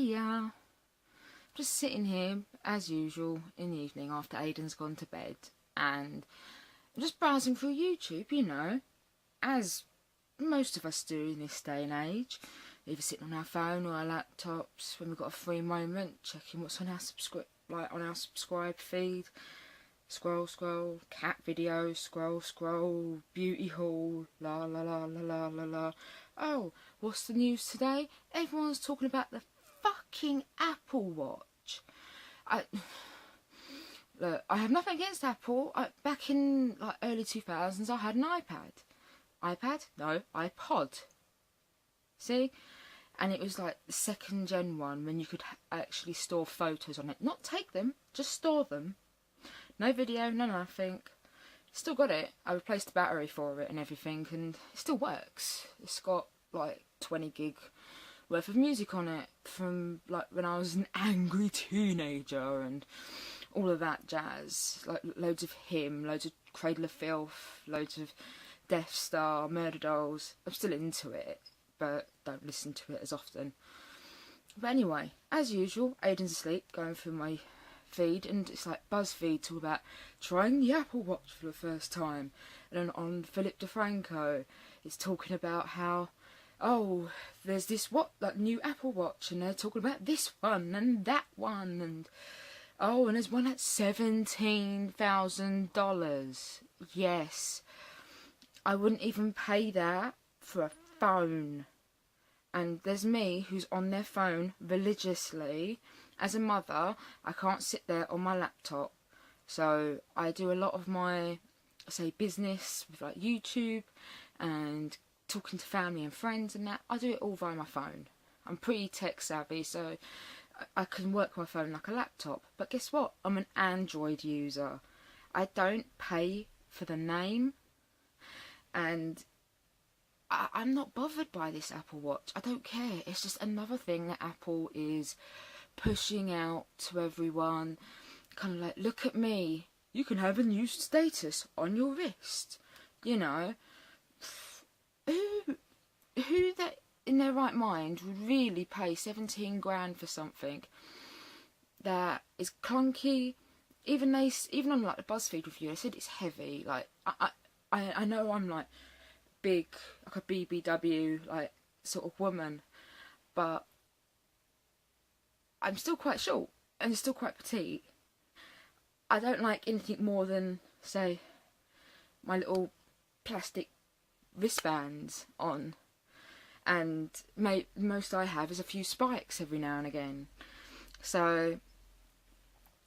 Hiya. Just sitting here, as usual, in the evening after Aiden's gone to bed, and I'm just browsing through YouTube, you know, as most of us do in this day and age, either sitting on our phone or our laptops when we've got a free moment, checking what's on our subscribe feed. Scroll, cat videos, scroll, beauty haul, la la la la la la la. Oh, what's the news today? Everyone's talking about the fucking Apple Watch. Look, I have nothing against Apple. Back in like early 2000s, I had an iPad? No, iPod. See? And it was like the second gen one when you could actually store photos on it. Not take them, just store them. No video, no nothing. Still got it. I replaced the battery for it and everything, and it still works. It's got like 20 gig worth of music on it from like when I was an angry teenager and all of that jazz. Like loads of Him, loads of Cradle of Filth, loads of Death Star, Murder Dolls. I'm still into it, but don't listen to it as often. But anyway, as usual, Aiden's asleep, going through my feed, and it's like BuzzFeed talk about trying the Apple Watch for the first time, and then on Philip DeFranco it's talking about how, oh, there's this new Apple Watch, and they're talking about this one and that one, and oh, and there's one at $17,000. Yes, I wouldn't even pay that for a phone. And there's me, who's on their phone religiously. As a mother, I can't sit there on my laptop. So I do a lot of my, say, business with like YouTube and talking to family and friends and that. I do it all via my phone. I'm pretty tech savvy, so I can work my phone like a laptop. But guess what? I'm an Android user. I don't pay for the name. And I'm not bothered by this Apple Watch. I don't care. It's just another thing that Apple is pushing out to everyone. Kind of like, look at me. You can have a new status on your wrist. You know. Who that in their right mind would really pay 17 grand for something that is clunky? Even on like the BuzzFeed review, they said it's heavy. Like I know I'm like big, like a BBW like sort of woman, but I'm still quite short and still quite petite. I don't like anything more than, say, my little plastic wristbands on, and most I have is a few spikes every now and again. So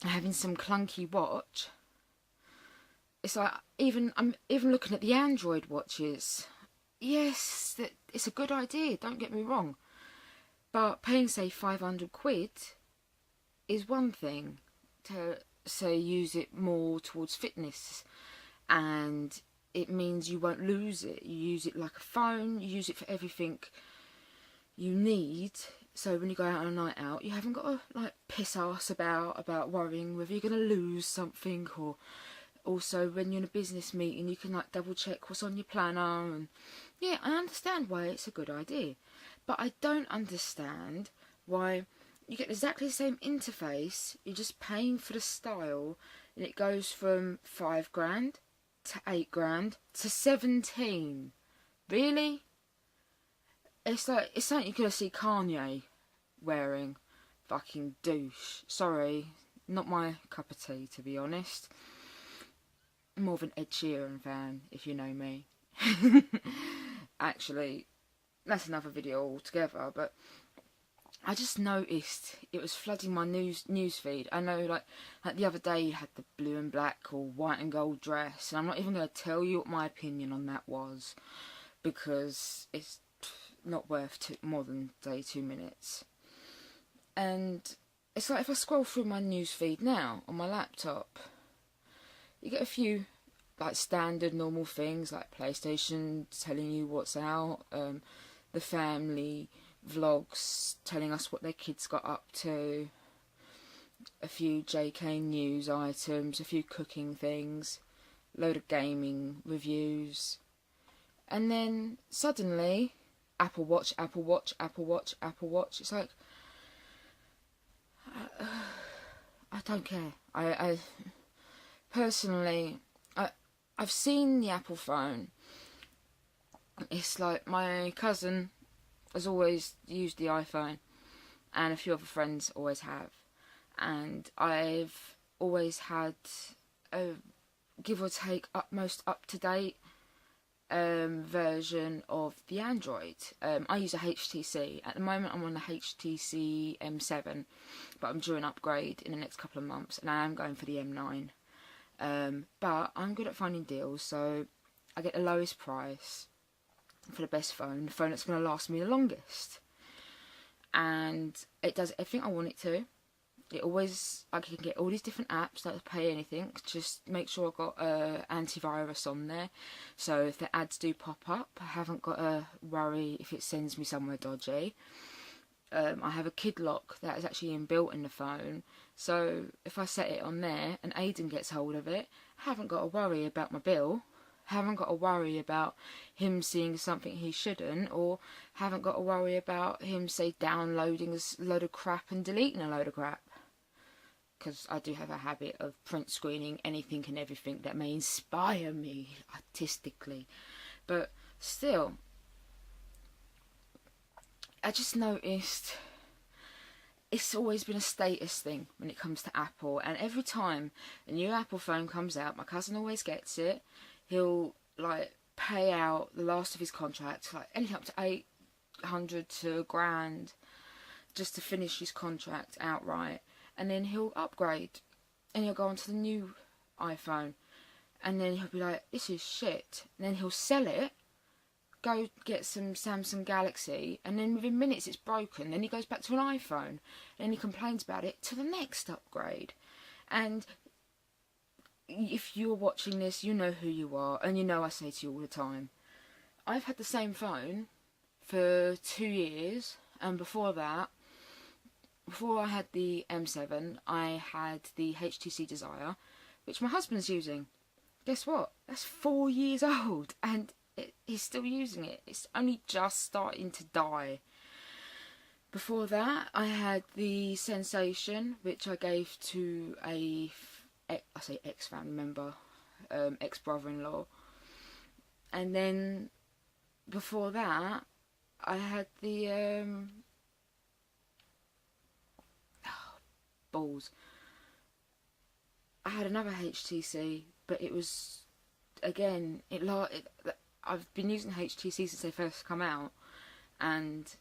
having some clunky watch, it's like, I'm even looking at the Android watches. Yes, it's a good idea, don't get me wrong. But paying, say, 500 quid is one thing. To, say, use it more towards fitness. And it means you won't lose it. You use it like a phone. You use it for everything you need. So when you go out on a night out, you haven't got to, like, piss arse about worrying whether you're going to lose something, or also when you're in a business meeting you can like double check what's on your planner. And yeah, I understand why it's a good idea, but I don't understand why you get exactly the same interface, you're just paying for the style, and it goes from 5 grand to 8 grand to 17. Really? It's like, it's something you're gonna see Kanye wearing. Fucking douche. Sorry, not my cup of tea, to be honest. I'm more of an Ed Sheeran fan, if you know me. Actually, that's another video altogether, but I just noticed it was flooding my news feed. I know, like the other day you had the blue and black or white and gold dress, and I'm not even going to tell you what my opinion on that was, because it's not worth more than, say, 2 minutes. And it's like, if I scroll through my news feed now on my laptop, you get a few like standard normal things like PlayStation telling you what's out, the family vlogs telling us what their kids got up to, a few JK news items, a few cooking things, load of gaming reviews, and then suddenly Apple Watch, Apple Watch, Apple Watch, Apple Watch. It's like, I don't care. I personally, I've seen the Apple phone. It's like my cousin has always used the iPhone, and a few other friends always have, and I've always had a give or take most up to date version of the Android. I use a HTC. At the moment I'm on the HTC M7, but I'm due an upgrade in the next couple of months, and I am going for the M9. But I'm good at finding deals, so I get the lowest price for the best phone, the phone that's going to last me the longest. And it does everything I want it to. I can get all these different apps, don't pay anything, just make sure I've got antivirus on there, so if the ads do pop up, I haven't got to worry if it sends me somewhere dodgy. I have a kid lock that is actually inbuilt in the phone, so if I set it on there and Aiden gets hold of it, I haven't got to worry about my bill, haven't got to worry about him seeing something he shouldn't, or haven't got to worry about him, say, downloading a load of crap and deleting a load of crap. Because I do have a habit of print screening anything and everything that may inspire me artistically. But still, I just noticed it's always been a status thing when it comes to Apple. And every time a new Apple phone comes out, my cousin always gets it. He'll, like, pay out the last of his contract, like anything up to 800 to £1,000, just to finish his contract outright. And then he'll upgrade, and he'll go on to the new iPhone, and then he'll be like, this is shit. And then he'll sell it, go get some Samsung Galaxy, and then within minutes it's broken. Then he goes back to an iPhone, and he complains about it to the next upgrade. And if you're watching this, you know who you are, and you know I say to you all the time, I've had the same phone for 2 years, and before that, before I had the M7, I had the HTC Desire, which my husband's using. Guess what? That's 4 years old, and he's still using it. It's only just starting to die. Before that, I had the Sensation, which I gave to I say ex-family member, ex-brother-in-law. And then, before that, I had the balls. I had another HTC, but it was, again, I've been using HTC since they first come out, and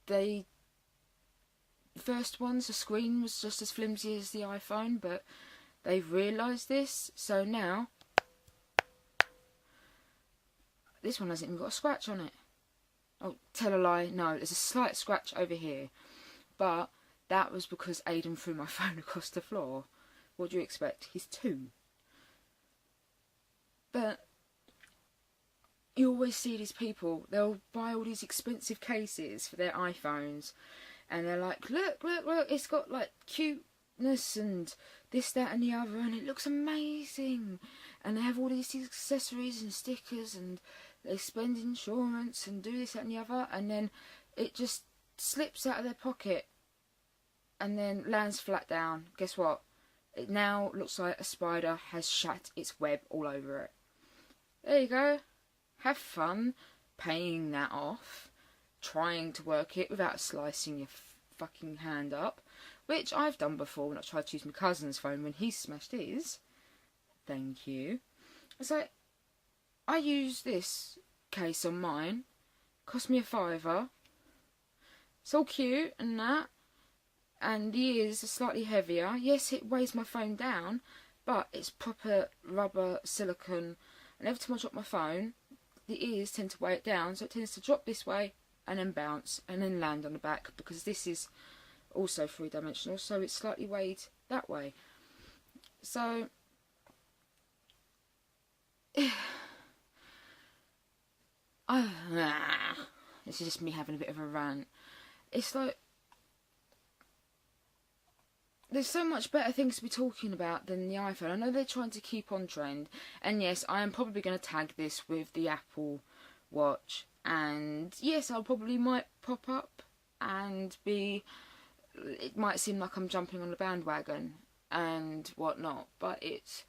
the first ones, the screen was just as flimsy as the iPhone, but they've realised this, so now this one hasn't even got a scratch on it. Oh, tell a lie, no, there's a slight scratch over here, but that was because Aiden threw my phone across the floor. What do you expect? He's 2. But you always see these people, they'll buy all these expensive cases for their iPhones, and they're like, look, it's got like cuteness and this, that and the other, and it looks amazing. And they have all these accessories and stickers, and they spend insurance and do this, that and the other, and then it just slips out of their pocket and then lands flat down. Guess what? It now looks like a spider has shat its web all over it. There you go. Have fun paying that off, trying to work it without slicing your fucking hand up, which I've done before when I tried to use my cousin's phone when he smashed his. Thank you. It's like, I use this case on mine, cost me £5. It's all cute and that, and the ears are slightly heavier. Yes, it weighs my phone down, but it's proper rubber silicone, and every time I drop my phone, the ears tend to weigh it down, so it tends to drop this way and then bounce and then land on the back, because this is also 3-dimensional, so it's slightly weighed that way. So this is just me having a bit of a rant. It's like, there's so much better things to be talking about than the iPhone. I know they're trying to keep on trend, and yes, I am probably going to tag this with the Apple Watch, and yes, I'll probably might pop up and be it might seem like I'm jumping on the bandwagon and whatnot, but it's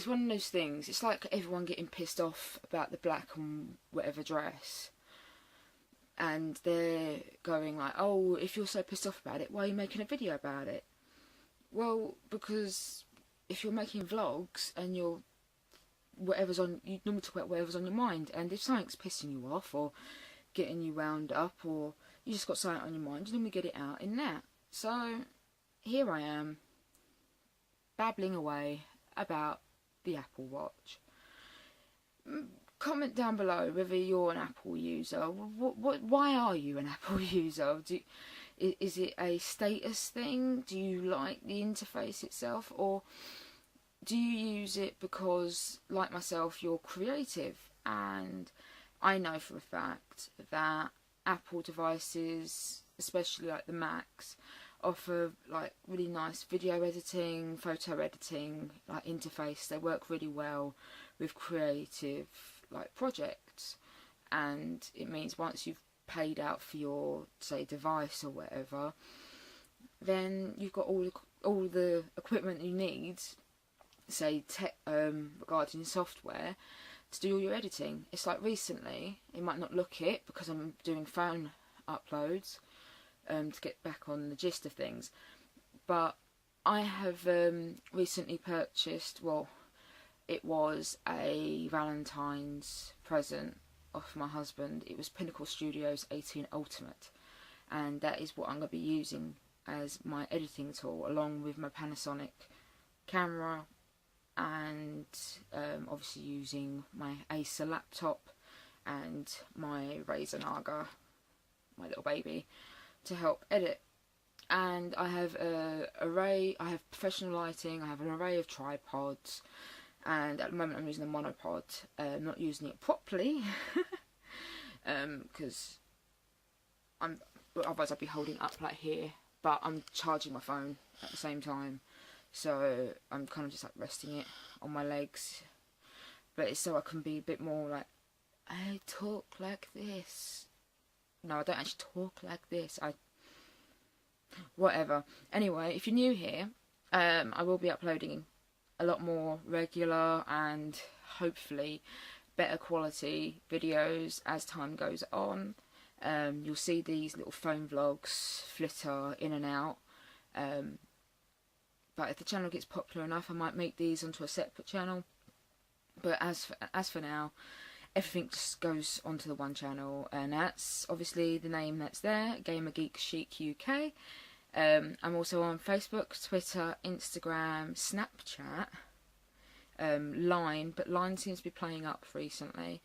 one of those things. It's like everyone getting pissed off about the black and whatever dress, and they're going like, oh, if you're so pissed off about it, why are you making a video about it? Well, because if you're making vlogs and you normally talk about whatever's on your mind, and if something's pissing you off or getting you wound up, or you just got something on your mind, you normally get it out in that. So here I am, babbling away about the Apple Watch. Comment down below whether you're an Apple user. Why are you an Apple user? Is it a status thing? Do you like the interface itself, or do you use it because, like myself, you're creative? And I know for a fact that Apple devices, especially like the Macs, offer like really nice video editing, photo editing, like interface. They work really well with creative like projects, and it means once you've paid out for your, say, device or whatever, then you've got all the equipment you need, say regarding software, to do all your editing. It's like recently, you might not look it because I'm doing phone uploads to get back on the gist of things, but I have recently purchased, well, it was a Valentine's present off my husband. It was Pinnacle Studios 18 Ultimate, and that is what I'm going to be using as my editing tool, along with my Panasonic camera, and obviously using my Acer laptop and my Razer Naga, my little baby, to help edit. And I have I have professional lighting, I have an array of tripods, and at the moment I'm using a monopod. I'm not using it properly because otherwise I'd be holding up like here, but I'm charging my phone at the same time, so I'm kind of just like resting it on my legs, but it's so I can be a bit more like, I talk like this. No, I don't actually talk like this. Whatever. Anyway, if you're new here, I will be uploading a lot more regular and hopefully better quality videos as time goes on. You'll see these little phone vlogs flitter in and out, but if the channel gets popular enough, I might make these onto a separate channel. But as for now, everything just goes onto the one channel, and that's obviously the name that's there, LINE-gamergeekchicuk. I'm also on Facebook, Twitter, Instagram, Snapchat, Line, but Line seems to be playing up recently.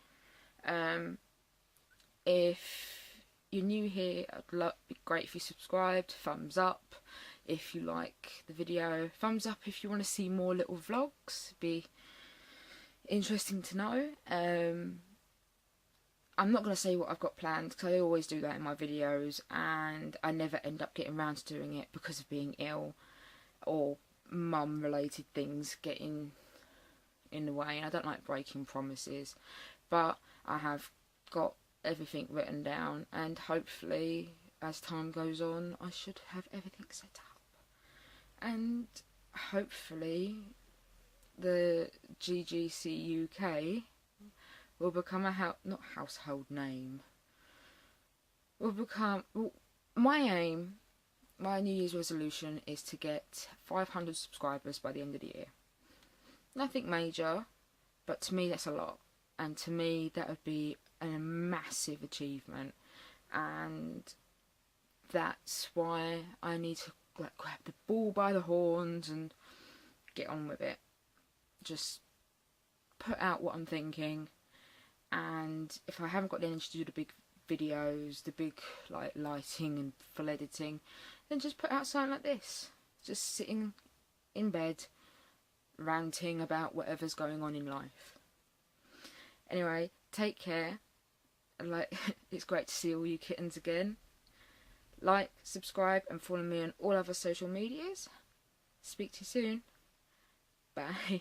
If you're new here, it'd be great if you subscribed, thumbs up if you like the video, thumbs up if you want to see more little vlogs, be interesting to know. I'm not going to say what I've got planned because I always do that in my videos, and I never end up getting around to doing it because of being ill or mum related things getting in the way, and I don't like breaking promises. But I have got everything written down, and hopefully as time goes on I should have everything set up, and hopefully the GGC UK will become a not household name. Will become, well, my aim, my New Year's resolution is to get 500 subscribers by the end of the year. Nothing major, but to me that's a lot, and to me that would be a massive achievement, and that's why I need to like grab the bull by the horns and get on with it. Just put out what I'm thinking. And if I haven't got the energy to do the big videos, the big like lighting and full editing, then just put out something like this. Just sitting in bed, ranting about whatever's going on in life. Anyway, take care. Like, it's great to see all you kittens again. Like, subscribe, and follow me on all other social medias. Speak to you soon. Bye.